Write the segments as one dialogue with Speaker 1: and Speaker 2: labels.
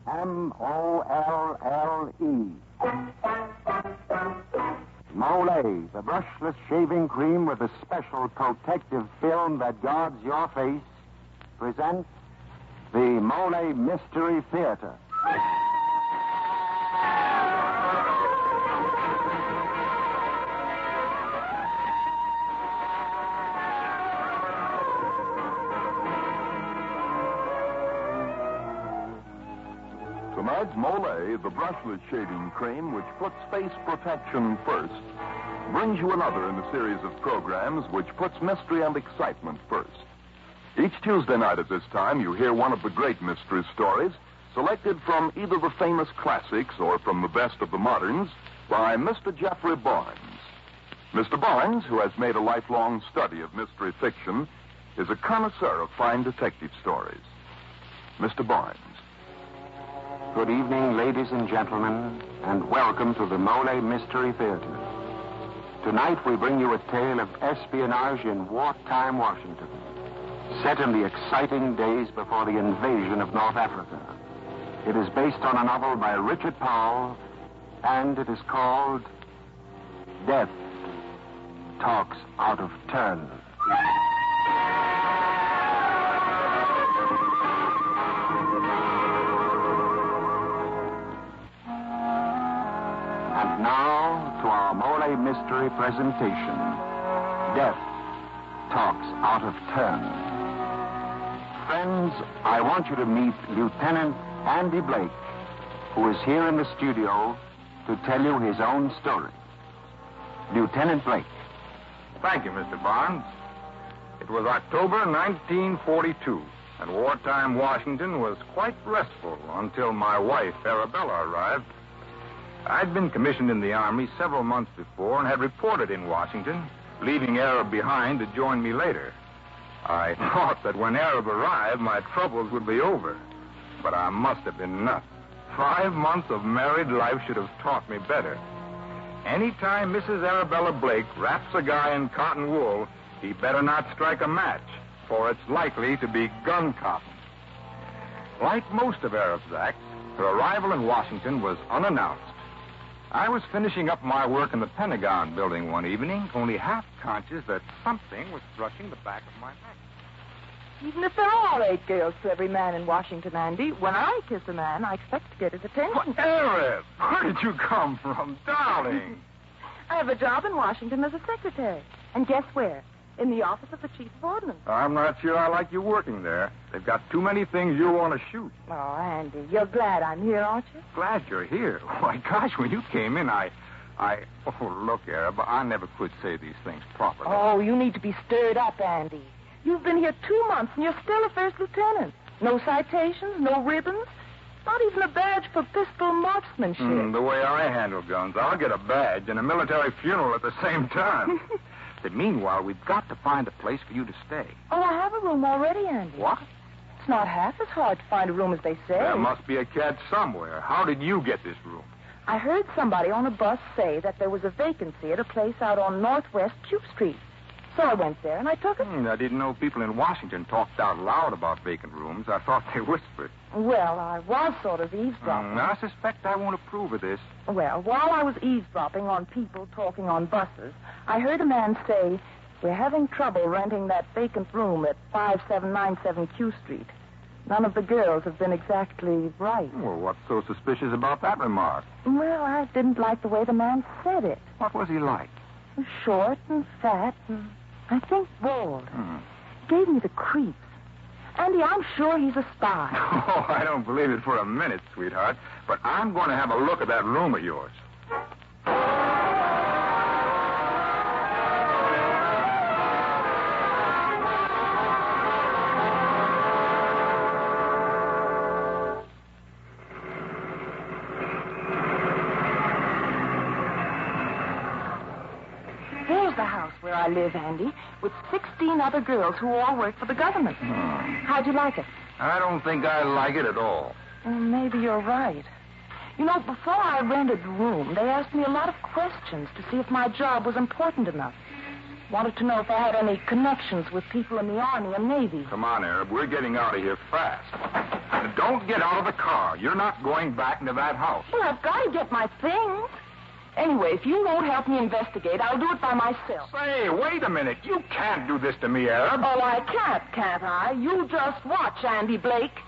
Speaker 1: Molle. Molle, the brushless shaving cream with a special protective film that guards your face, presents the Molle Mystery Theater.
Speaker 2: Tonight's Molle, the brushless shaving cream which puts face protection first, brings you another in the series of programs which puts mystery and excitement first. Each Tuesday night at this time, you hear one of the great mystery stories selected from either the famous classics or from the best of the moderns by Mr. Jeffrey Barnes. Mr. Barnes, who has made a lifelong study of mystery fiction, is a connoisseur of fine detective stories. Mr. Barnes.
Speaker 1: Good evening, ladies and gentlemen, and welcome to the Molle Mystery Theater. Tonight we bring you a tale of espionage in wartime Washington, set in the exciting days before the invasion of North Africa. It is based on a novel by Richard Powell, and it is called Death Talks Out of Turn. And now to our Molle Mystery presentation, Death Talks Out of Turn. Friends, I want you to meet Lieutenant Andy Blake, who is here in the studio to tell you his own story. Lieutenant Blake.
Speaker 3: Thank you, Mr. Barnes. It was October 1942, and wartime Washington was quite restful until my wife, Arabella, arrived. I'd been commissioned in the Army several months before and had reported in Washington, leaving Arab behind to join me later. I thought that when Arab arrived, my troubles would be over. But I must have been nuts. 5 months of married life should have taught me better. Anytime Mrs. Arabella Blake wraps a guy in cotton wool, he better not strike a match, for it's likely to be gun cotton. Like most of Arab's acts, her arrival in Washington was unannounced. I was finishing up my work in the Pentagon building one evening, only half conscious that something was brushing the back of my neck.
Speaker 4: Even if there are 8 girls to every man in Washington, Andy, when I kiss a man, I expect to get his attention.
Speaker 3: What, Arab? Where did you come from, darling?
Speaker 4: I have a job in Washington as a secretary. And guess where? In the office of the chief of ordnance.
Speaker 3: I'm not sure I like you working there. They've got too many things you want to shoot.
Speaker 4: Oh, Andy, you're glad I'm here, aren't you?
Speaker 3: Glad you're here. Why, gosh, when you came in, Oh, look, Arab, I never could say these things properly.
Speaker 4: Oh, you need to be stirred up, Andy. You've been here 2 months, and you're still a first lieutenant. No citations, no ribbons, not even a badge for pistol marksmanship.
Speaker 3: The way I handle guns, I'll get a badge and a military funeral at the same time. But meanwhile, we've got to find a place for you to stay.
Speaker 4: Oh, I have a room already, Andy.
Speaker 3: What?
Speaker 4: It's not half as hard to find a room as they say.
Speaker 3: There must be a catch somewhere. How did you get this room?
Speaker 4: I heard somebody on a bus say that there was a vacancy at a place out on Northwest Q Street. So I went there and I took it.
Speaker 3: I didn't know people in Washington talked out loud about vacant rooms. I thought they whispered.
Speaker 4: Well, I was sort of eavesdropping.
Speaker 3: I suspect I won't approve of this.
Speaker 4: Well, while I was eavesdropping on people talking on buses, I heard a man say, "We're having trouble renting that vacant room at 5797 Q Street. None of the girls have been exactly right."
Speaker 3: Well, what's so suspicious about that remark?
Speaker 4: Well, I didn't like the way the man said it.
Speaker 3: What was he like?
Speaker 4: Short and fat and, I think, bald. Gave me the creeps. Andy, I'm sure he's a spy.
Speaker 3: Oh, I don't believe it for a minute, sweetheart. But I'm going to have a look at that room of yours.
Speaker 4: Here's the house where I live, Andy, with 16 other girls who all work for the government. How'd you like it?
Speaker 3: I don't think I like it at all.
Speaker 4: Maybe you're right. You know, before I rented the room, they asked me a lot of questions to see if my job was important enough. Wanted to know if I had any connections with people in the Army and Navy.
Speaker 3: Come on, Arab. We're getting out of here fast. don't get out of the car. You're not going back into that house.
Speaker 4: Well, I've got to get my things. Anyway, if you won't help me investigate, I'll do it by myself.
Speaker 3: Say, wait a minute. You can't do this to me, Arab.
Speaker 4: Oh, I can't I? You just watch, Andy Blake.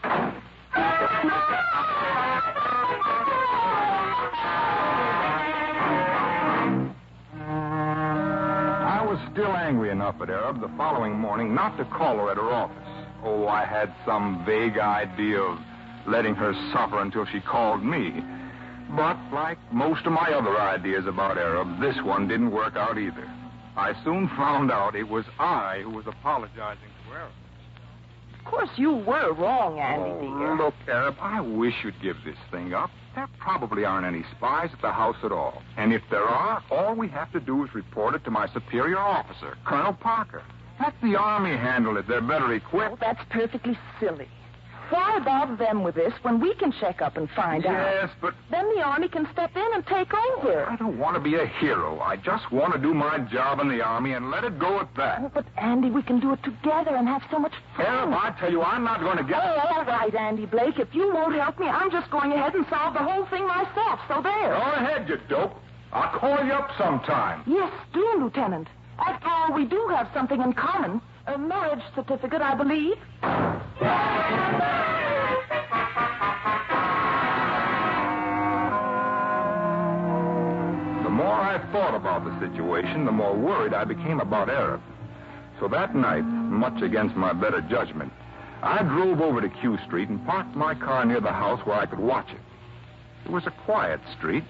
Speaker 3: I was still angry enough at Arab the following morning not to call her at her office. Oh, I had some vague idea of letting her suffer until she called me. But like most of my other ideas about Arab, this one didn't work out either. I soon found out it was I who was apologizing to Arab.
Speaker 4: Of course, you were wrong, Andy, dear.
Speaker 3: Look, Arab, I wish you'd give this thing up. There probably aren't any spies at the house at all. And if there are, all we have to do is report it to my superior officer, Colonel Parker. Let the Army handle it. They're better equipped.
Speaker 4: Oh, that's perfectly silly. Why bother them with this when we can check up and find out?
Speaker 3: Yes, but...
Speaker 4: Then the Army can step in and take over.
Speaker 3: I don't want to be a hero. I just want to do my job in the Army and let it go at that.
Speaker 4: Oh, but, Andy, we can do it together and have so much fun.
Speaker 3: Arab, I tell you, I'm not going to get...
Speaker 4: Oh, all right, Andy Blake. If you won't help me, I'm just going ahead and solve the whole thing myself. So there.
Speaker 3: Go ahead, you dope. I'll call you up sometime.
Speaker 4: Yes, do, Lieutenant. After all, we do have something in common. A marriage certificate, I believe.
Speaker 3: The more I thought about the situation, the more worried I became about Arab. So that night, much against my better judgment, I drove over to Q Street and parked my car near the house where I could watch it. It was a quiet street,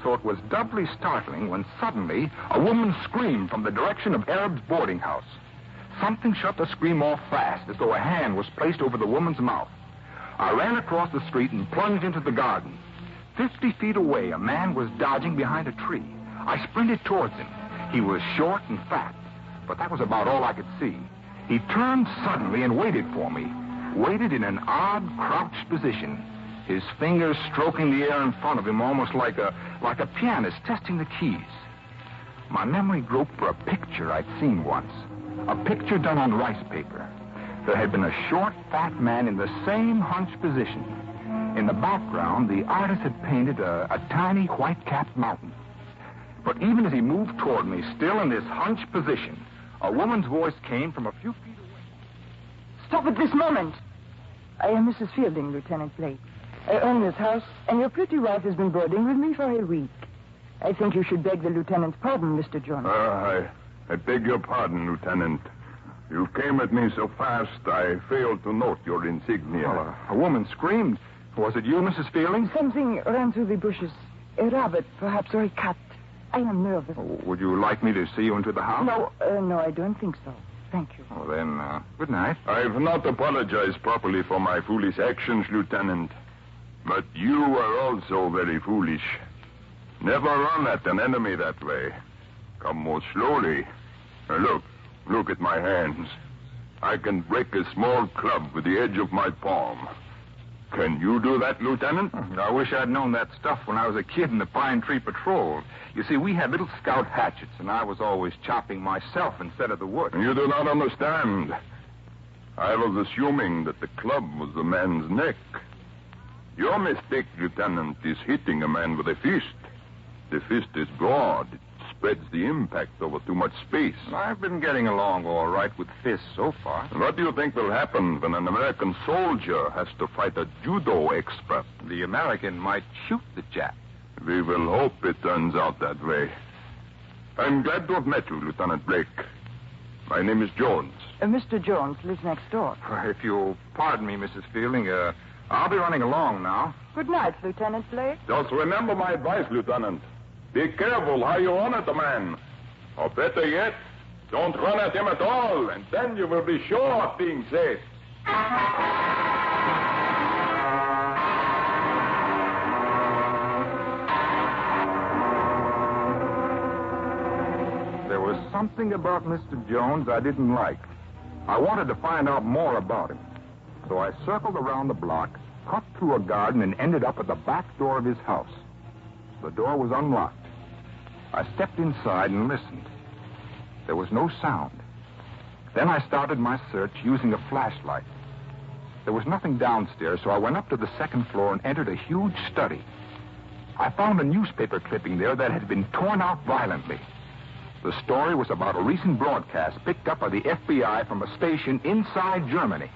Speaker 3: so it was doubly startling when suddenly a woman screamed from the direction of Arab's boarding house. Something shut the scream off fast, as though a hand was placed over the woman's mouth. I ran across the street and plunged into the garden. 50 feet away, a man was dodging behind a tree. I sprinted towards him. He was short and fat, but that was about all I could see. He turned suddenly and waited for me, waited in an odd, crouched position, his fingers stroking the air in front of him almost like a pianist testing the keys. My memory groped for a picture I'd seen once, a picture done on rice paper. There had been a short, fat man in the same hunched position. In the background, the artist had painted a tiny white-capped mountain. But even as he moved toward me, still in this hunched position, a woman's voice came from a few feet away.
Speaker 4: Stop at this moment. I am Mrs. Fielding, Lieutenant Blake. I own this house, and your pretty wife has been boarding with me for a week. I think you should beg the lieutenant's pardon, Mr. Jones.
Speaker 2: I beg your pardon, Lieutenant. You came at me so fast, I failed to note your insignia.
Speaker 3: Well, a woman screamed. Was it you, Mrs. Fielding?
Speaker 4: Something ran through the bushes. A rabbit, perhaps, or a cat. I am nervous.
Speaker 3: Oh, would you like me to see you into the house?
Speaker 4: No, I don't think so. Thank you.
Speaker 3: Oh, then, good night.
Speaker 2: I've not apologized properly for my foolish actions, Lieutenant. But you are also very foolish. Never run at an enemy that way. Come more slowly. Look at my hands. I can break a small club with the edge of my palm. Can you do that, Lieutenant?
Speaker 3: I wish I'd known that stuff when I was a kid in the Pine Tree Patrol. You see, we had little scout hatchets, and I was always chopping myself instead of the wood.
Speaker 2: You do not understand. I was assuming that the club was the man's neck. Your mistake, Lieutenant, is hitting a man with a fist. The fist is broad. It spreads the impact over too much space.
Speaker 3: I've been getting along all right with fists so far.
Speaker 2: What do you think will happen when an American soldier has to fight a judo expert?
Speaker 3: The American might shoot the Jap.
Speaker 2: We will hope it turns out that way. I'm glad to have met you, Lieutenant Blake. My name is Jones.
Speaker 4: Mr. Jones lives next door.
Speaker 3: If you'll pardon me, Mrs. Fielding, I'll be running along now.
Speaker 4: Good night, Lieutenant Blake.
Speaker 2: Just remember my advice, Lieutenant. Be careful how you run at a man. Or better yet, don't run at him at all, and then you will be sure of being safe.
Speaker 3: There was something about Mr. Jones I didn't like. I wanted to find out more about him. So I circled around the block, cut through a garden, and ended up at the back door of his house. The door was unlocked. I stepped inside and listened. There was no sound. Then I started my search using a flashlight. There was nothing downstairs, so I went up to the second floor and entered a huge study. I found a newspaper clipping there that had been torn out violently. The story was about a recent broadcast picked up by the FBI from a station inside Germany.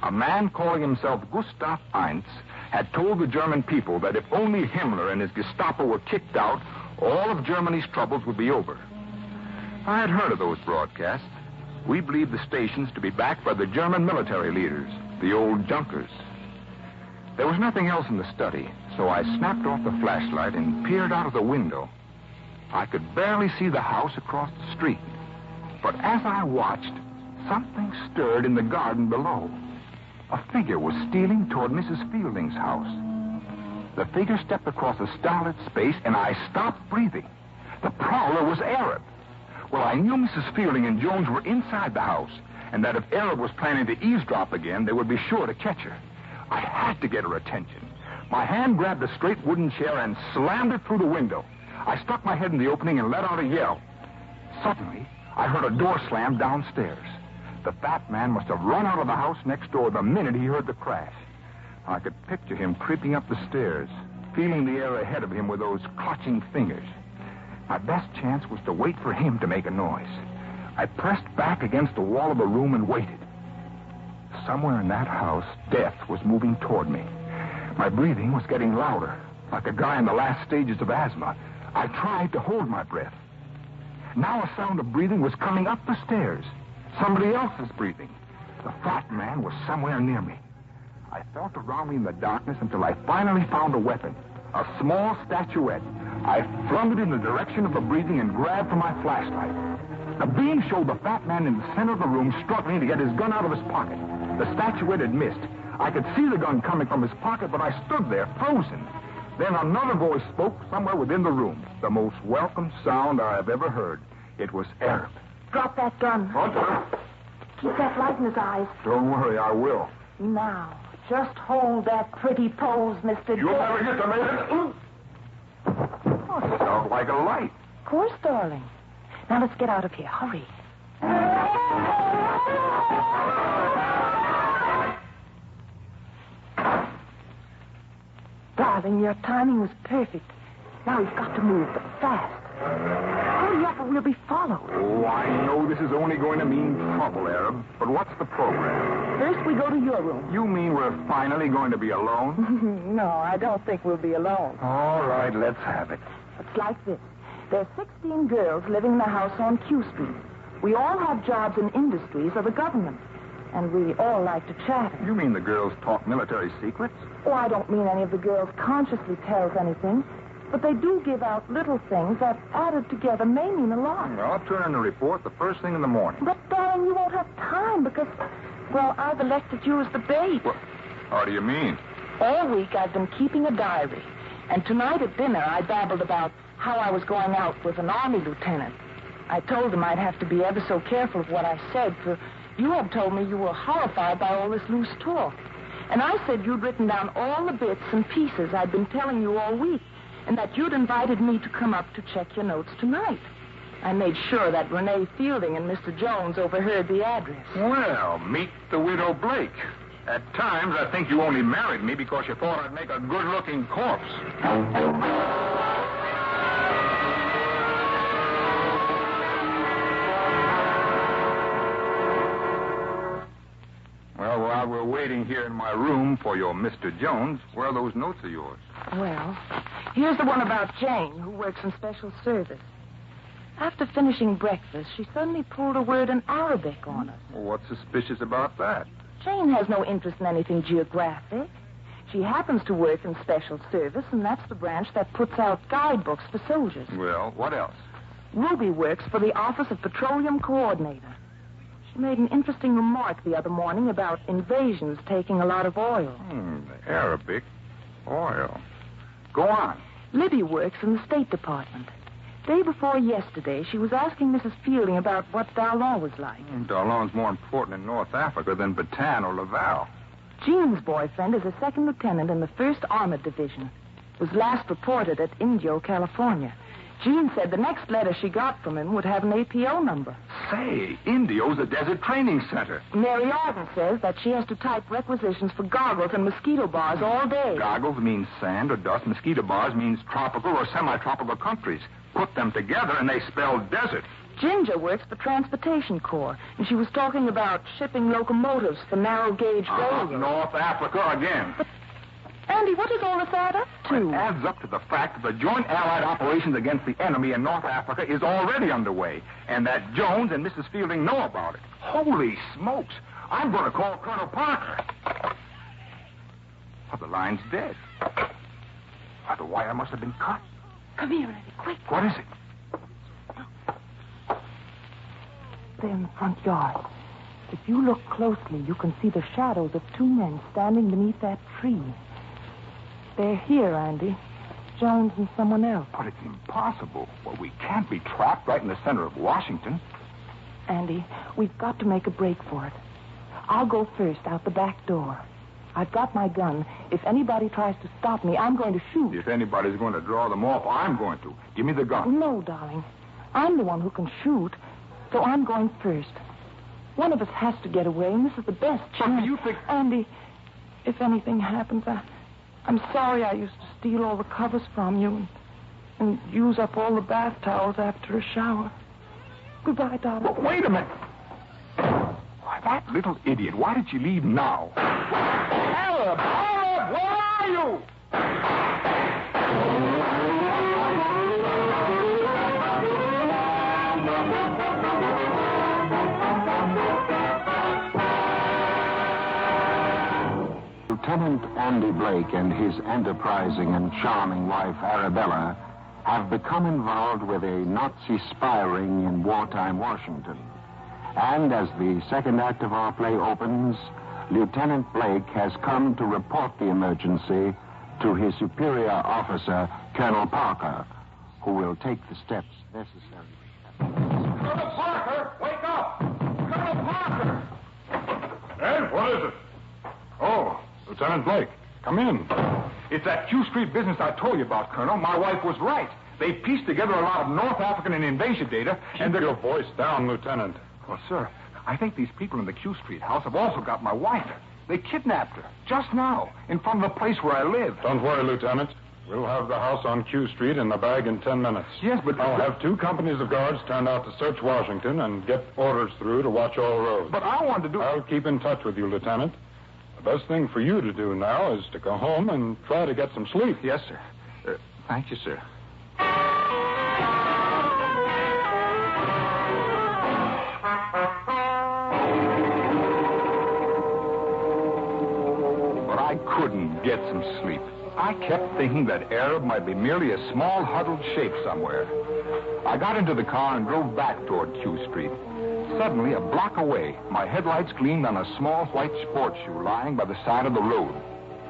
Speaker 3: A man calling himself Gustav Heinz had told the German people that if only Himmler and his Gestapo were kicked out, all of Germany's troubles would be over. I had heard of those broadcasts. We believed the stations to be backed by the German military leaders, the old Junkers. There was nothing else in the study, so I snapped off the flashlight and peered out of the window. I could barely see the house across the street. But as I watched, something stirred in the garden below. A figure was stealing toward Mrs. Fielding's house. The figure stepped across a starlit space, and I stopped breathing. The prowler was Arab. Well, I knew Mrs. Fielding and Jones were inside the house, and that if Arab was planning to eavesdrop again, they would be sure to catch her. I had to get her attention. My hand grabbed a straight wooden chair and slammed it through the window. I stuck my head in the opening and let out a yell. Suddenly, I heard a door slam downstairs. The fat man must have run out of the house next door the minute he heard the crash. I could picture him creeping up the stairs, feeling the air ahead of him with those clutching fingers. My best chance was to wait for him to make a noise. I pressed back against the wall of the room and waited. Somewhere in that house, death was moving toward me. My breathing was getting louder, like a guy in the last stages of asthma. I tried to hold my breath. Now a sound of breathing was coming up the stairs. Somebody else was breathing. The fat man was somewhere near me. I felt around me in the darkness until I finally found a weapon, a small statuette. I flung it in the direction of the breathing and grabbed for my flashlight. The beam showed the fat man in the center of the room struggling to get his gun out of his pocket. The statuette had missed. I could see the gun coming from his pocket, but I stood there, frozen. Then another voice spoke somewhere within the room. The most welcome sound I have ever heard. It was Arab.
Speaker 4: Drop that gun.
Speaker 3: Hunter.
Speaker 4: Keep that light in his eyes.
Speaker 3: Don't worry, I will.
Speaker 4: Now, just hold that pretty pose, Mr.
Speaker 3: You'll never get to me. Oh, it sounds like a light.
Speaker 4: Of course, darling. Now let's get out of here. Hurry. Darling, your timing was perfect. Now we've got to move, but fast. Hurry up or we'll be followed.
Speaker 3: Oh, I know this is only going to mean trouble, Arab. But what's the program?
Speaker 4: First, we go to your room.
Speaker 3: You mean we're finally going to be alone?
Speaker 4: No, I don't think we'll be alone.
Speaker 3: All right, let's have it.
Speaker 4: It's like this. There's 16 girls living in a house on Q Street. We all have jobs in industries of the government. And we all like to chatter.
Speaker 3: You mean the girls talk military secrets?
Speaker 4: Oh, I don't mean any of the girls consciously tells anything. But they do give out little things that, added together, may mean a lot.
Speaker 3: Well, I'll turn in the report the first thing in the morning.
Speaker 4: But, darling, you won't have time because, well, I've elected you as the bait.
Speaker 3: What? How do you mean?
Speaker 4: All week I've been keeping a diary. And tonight at dinner I babbled about how I was going out with an army lieutenant. I told him I'd have to be ever so careful of what I said, for you had told me you were horrified by all this loose talk. And I said you'd written down all the bits and pieces I'd been telling you all week, and that you'd invited me to come up to check your notes tonight. I made sure that Renee Fielding and Mr. Jones overheard the address.
Speaker 3: Well, meet the widow Blake. At times, I think you only married me because you thought I'd make a good-looking corpse. Well, while we're waiting here in my room for your Mr. Jones, where are those notes of yours?
Speaker 4: Well, here's the one about Jane, who works in special service. After finishing breakfast, she suddenly pulled a word in Arabic on us.
Speaker 3: Well, what's suspicious about that?
Speaker 4: Jane has no interest in anything geographic. She happens to work in special service, and that's the branch that puts out guidebooks for soldiers.
Speaker 3: Well, what else?
Speaker 4: Ruby works for the Office of Petroleum Coordinator. She made an interesting remark the other morning about invasions taking a lot of oil.
Speaker 3: Arabic oil. Go on.
Speaker 4: Libby works in the State Department. Day before yesterday, she was asking Mrs. Fielding about what Darlon was like.
Speaker 3: Darlon's more important in North Africa than Bataan or Laval.
Speaker 4: Jean's boyfriend is a second lieutenant in the 1st Armored Division. Was last reported at Indio, California. Jean said the next letter she got from him would have an APO number.
Speaker 3: Say, Indio's a desert training center.
Speaker 4: Mary Arden says that she has to type requisitions for goggles and mosquito bars all day.
Speaker 3: Goggles means sand or dust. Mosquito bars means tropical or semi-tropical countries. Put them together and they spell desert.
Speaker 4: Ginger works for Transportation Corps, and she was talking about shipping locomotives for narrow-gauge railroads.
Speaker 3: North Africa again.
Speaker 4: But, Andy, what does all this add up to?
Speaker 3: It adds up to the fact that the joint Allied operations against the enemy in North Africa is already underway, and that Jones and Mrs. Fielding know about it. Holy smokes! I'm going to call Colonel Parker. Oh, the line's dead. Oh, the wire must have been cut.
Speaker 4: Come here, Andy, quick.
Speaker 3: What is it?
Speaker 4: There in the front yard. If you look closely, you can see the shadows of two men standing beneath that tree. They're here, Andy. Jones and someone else.
Speaker 3: But it's impossible. Well, we can't be trapped right in the center of Washington.
Speaker 4: Andy, we've got to make a break for it. I'll go first out the back door. I've got my gun. If anybody tries to stop me, I'm going to shoot.
Speaker 3: If anybody's going to draw them off, I'm going to. Give me the gun.
Speaker 4: No, darling. I'm the one who can shoot, so I'm going first. One of us has to get away, and this is the best chance.
Speaker 3: But you think...
Speaker 4: Andy, if anything happens, I'm sorry I used to steal all the covers from you and use up all the bath towels after a shower. Goodbye, darling.
Speaker 3: But wait a minute. Why, that little idiot. Why did she leave now? Arab! Arab! Where are you?
Speaker 1: Lieutenant Andy Blake and his enterprising and charming wife, Arabella, have become involved with a Nazi spy ring in wartime Washington. And as the second act of our play opens, Lieutenant Blake has come to report the emergency to his superior officer, Colonel Parker, who will take the steps necessary.
Speaker 3: Colonel Parker, wake up! Colonel Parker! Ed, what is it? Oh, Lieutenant Blake, come in. It's that Q Street business I told you about, Colonel. My wife was right. They pieced together a lot of North African and invasion data, and
Speaker 5: Keep your voice down, Lieutenant.
Speaker 3: Well, sir, I think these people in the Q Street house have also got my wife. They kidnapped her, just now, in front of the place where I live.
Speaker 5: Don't worry, Lieutenant. We'll have the house on Q Street in the bag in 10 minutes.
Speaker 3: Yes, but...
Speaker 5: I'll have 2 companies of guards turned out to search Washington and get orders through to watch all roads.
Speaker 3: But I wanted to do...
Speaker 5: I'll keep in touch with you, Lieutenant. The best thing for you to do now is to go home and try to get some sleep.
Speaker 3: Yes, sir. Thank you, sir. But I couldn't get some sleep. I kept thinking that Arab might be merely a small huddled shape somewhere. I got into the car and drove back toward Q Street. Suddenly, a block away, my headlights gleamed on a small white sports shoe lying by the side of the road.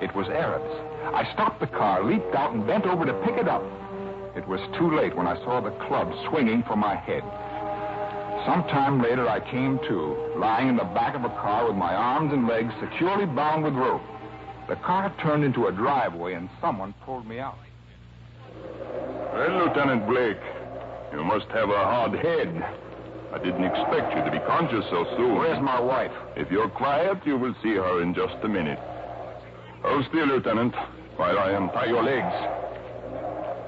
Speaker 3: It was Arab's. I stopped the car, leaped out, and bent over to pick it up. It was too late when I saw the club swinging for my head. Sometime later, I came to, lying in the back of a car with my arms and legs securely bound with rope. The car turned into a driveway, and someone pulled me out.
Speaker 2: Well, Lieutenant Blake, you must have a hard head. I didn't expect you to be conscious so soon.
Speaker 3: Where's my wife?
Speaker 2: If you're quiet, you will see her in just a minute. Hold still, Lieutenant, while I untie your legs.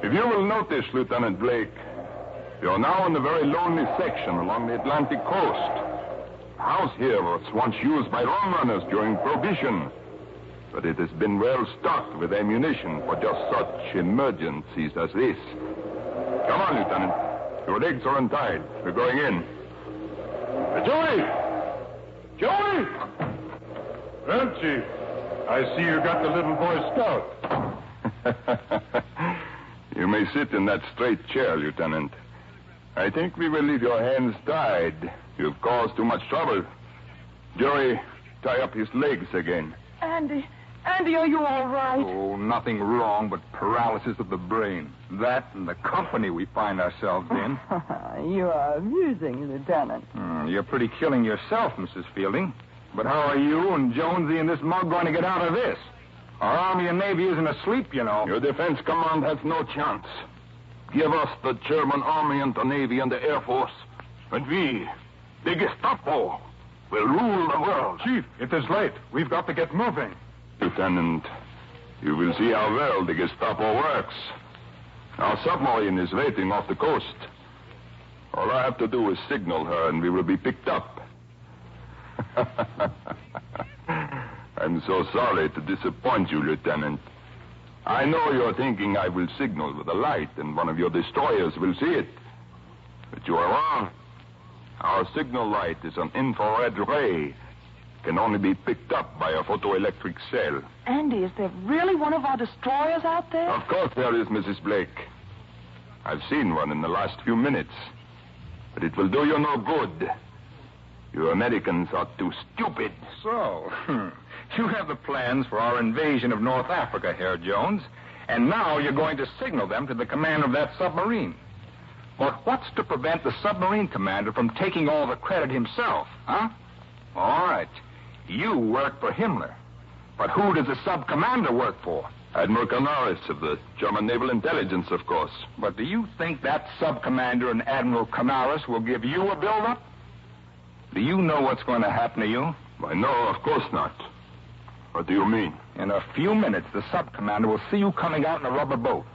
Speaker 2: If you will notice, Lieutenant Blake, you're now in a very lonely section along the Atlantic coast. The house here was once used by rum runners during Prohibition, but it has been well stocked with ammunition for just such emergencies as this. Come on, Lieutenant. Your legs are untied. We're going in.
Speaker 5: Joey! Joey! Well, Chief, I see you got the little Boy Scout.
Speaker 2: You may sit in that straight chair, Lieutenant. I think we will leave your hands tied. You've caused too much trouble. Joey, tie up his legs again.
Speaker 4: Andy, are you all right?
Speaker 3: Oh, nothing wrong but paralysis of the brain. That and the company we find ourselves in.
Speaker 6: You are amusing, Lieutenant.
Speaker 3: You're pretty killing yourself, Mrs. Fielding. But how are you and Jonesy and this mug going to get out of this? Our Army and Navy isn't asleep, you know.
Speaker 2: Your defense command has no chance. Give us the German Army and the Navy and the Air Force, and we, the Gestapo, will rule the world.
Speaker 5: Chief, it is late. We've got to get moving.
Speaker 2: Lieutenant, you will see how well the Gestapo works. Our submarine is waiting off the coast. All I have to do is signal her, and we will be picked up. I'm so sorry to disappoint you, Lieutenant. I know you're thinking I will signal with a light, and one of your destroyers will see it. But you are wrong. Our signal light is an infrared ray. Can only be picked up by a photoelectric cell.
Speaker 4: Andy, is there really one of our destroyers out there?
Speaker 2: Of course there is, Mrs. Blake. I've seen one in the last few minutes. But it will do you no good. You Americans are too stupid.
Speaker 3: So, you have the plans for our invasion of North Africa, Herr Jones, and now you're going to signal them to the commander of that submarine. But what's to prevent the submarine commander from taking all the credit himself, huh? All right. You work for Himmler. But who does the sub-commander work for?
Speaker 2: Admiral Canaris of the German Naval Intelligence, of course.
Speaker 3: But do you think that sub-commander and Admiral Canaris will give you a build-up? Do you know what's going to happen to you?
Speaker 2: Why, no, of course not. What do you mean?
Speaker 3: In a few minutes, the sub-commander will see you coming out in a rubber boat.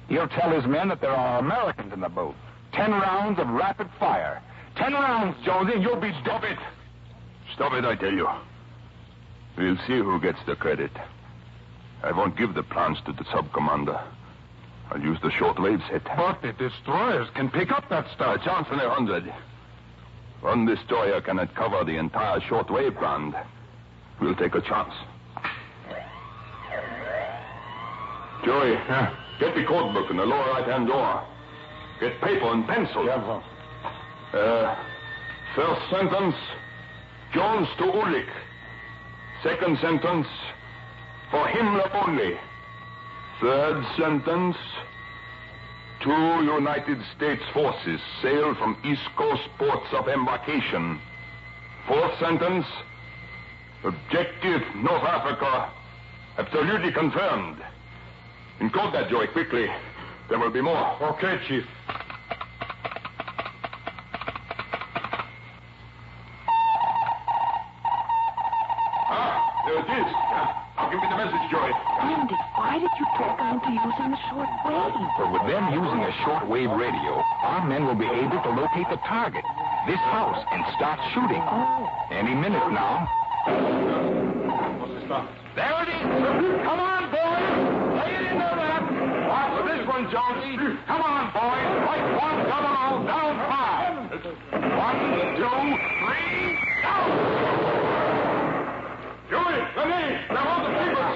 Speaker 3: He'll tell his men that there are Americans in the boat. 10 rounds of rapid fire. 10 rounds, Jonesy, and you'll be...
Speaker 2: Stop it! Stop it, I tell you. We'll see who gets the credit. I won't give the plans to the sub-commander. I'll use the shortwave set.
Speaker 5: But the destroyers can pick up that stuff.
Speaker 2: A chance in 100. One destroyer cannot cover the entire shortwave band. We'll take a chance. Joey, get the code book in the lower right-hand door. Get paper and pencil.
Speaker 5: Yeah,
Speaker 2: First sentence, Jones to Ulich. Second sentence, for Himmler only. Third sentence, 2 United States forces sail from East Coast ports of embarkation. Fourth sentence, objective North Africa, absolutely confirmed. Encode that, Joey, quickly. There will be more.
Speaker 5: Okay, Chief.
Speaker 2: There it is. I'll give me the message, Joey.
Speaker 4: Andy, why did you talk her into using the short wave?
Speaker 3: But with them using a shortwave radio, our men will be able to locate the target, this house, and start shooting.
Speaker 4: Oh.
Speaker 3: Any minute now.
Speaker 5: What's the stop?
Speaker 3: There it is. Come on, boys. Lay it in there, lad. Watch for this one, Jonesy. Come on, boys. Right 1, double, down 5. 1, 2, 3, go!
Speaker 2: Joey, Lenny, grab all the papers.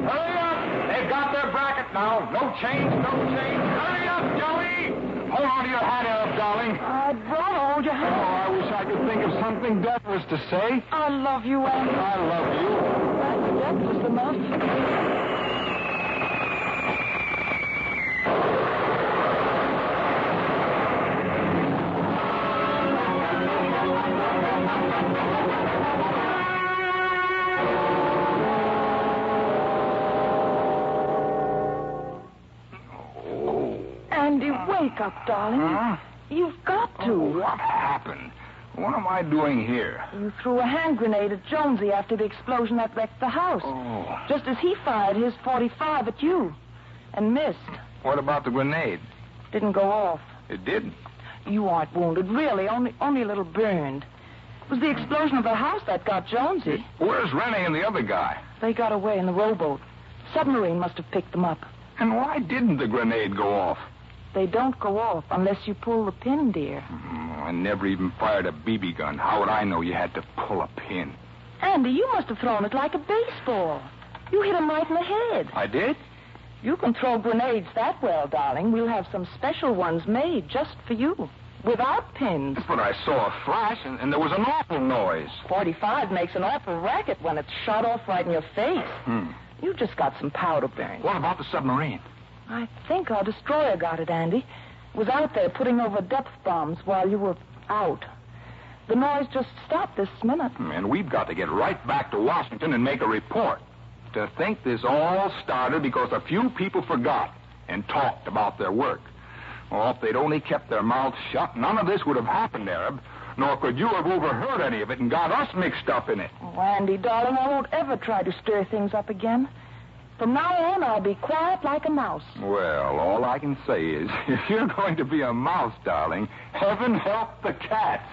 Speaker 3: Hurry up! They've got their bracket now. No change, no change. Hurry up, Joey! Hold on to your hat, Arab, darling.
Speaker 4: Don't hold your
Speaker 5: Oh,
Speaker 4: hand.
Speaker 5: I wish I could think of something deathless to say.
Speaker 4: I love you, Andy.
Speaker 5: I love you.
Speaker 4: That's deathless enough. Andy, wake up, darling.
Speaker 3: Huh?
Speaker 4: You've got to.
Speaker 3: What happened? What am I doing here?
Speaker 4: You threw a hand grenade at Jonesy after the explosion that wrecked the house.
Speaker 3: Oh.
Speaker 4: Just as he fired his .45 at you. And missed.
Speaker 3: What about the grenade?
Speaker 4: Didn't go off.
Speaker 3: It didn't.
Speaker 4: You aren't wounded, really. Only a little burned. It was the explosion of the house that got Jonesy.
Speaker 3: Where's Rennie and the other guy?
Speaker 4: They got away in the rowboat. Submarine must have picked them up.
Speaker 3: And why didn't the grenade go off?
Speaker 4: They don't go off unless you pull the pin, dear.
Speaker 3: I never even fired a BB gun. How would I know you had to pull a pin?
Speaker 4: Andy, you must have thrown it like a baseball. You hit him right in the head.
Speaker 3: I did?
Speaker 4: You can throw grenades that well, darling. We'll have some special ones made just for you. Without pins.
Speaker 3: But I saw a flash, and there was an awful noise.
Speaker 4: .45 makes an awful racket when it's shot off right in your face. You just got some powder burn.
Speaker 3: What about the submarine?
Speaker 4: I think our destroyer got it, Andy. It was out there putting over depth bombs while you were out. The noise just stopped this minute.
Speaker 3: And we've got to get right back to Washington and make a report. To think this all started because a few people forgot. and talked about their work. Oh, if they'd only kept their mouths shut, none of this would have happened, Arab. Nor could you have overheard any of it and got us mixed up in it.
Speaker 4: Oh, Andy, darling, I won't ever try to stir things up again. From now on, I'll be quiet like a mouse.
Speaker 3: Well, all I can say is, if you're going to be a mouse, darling, heaven help the cats.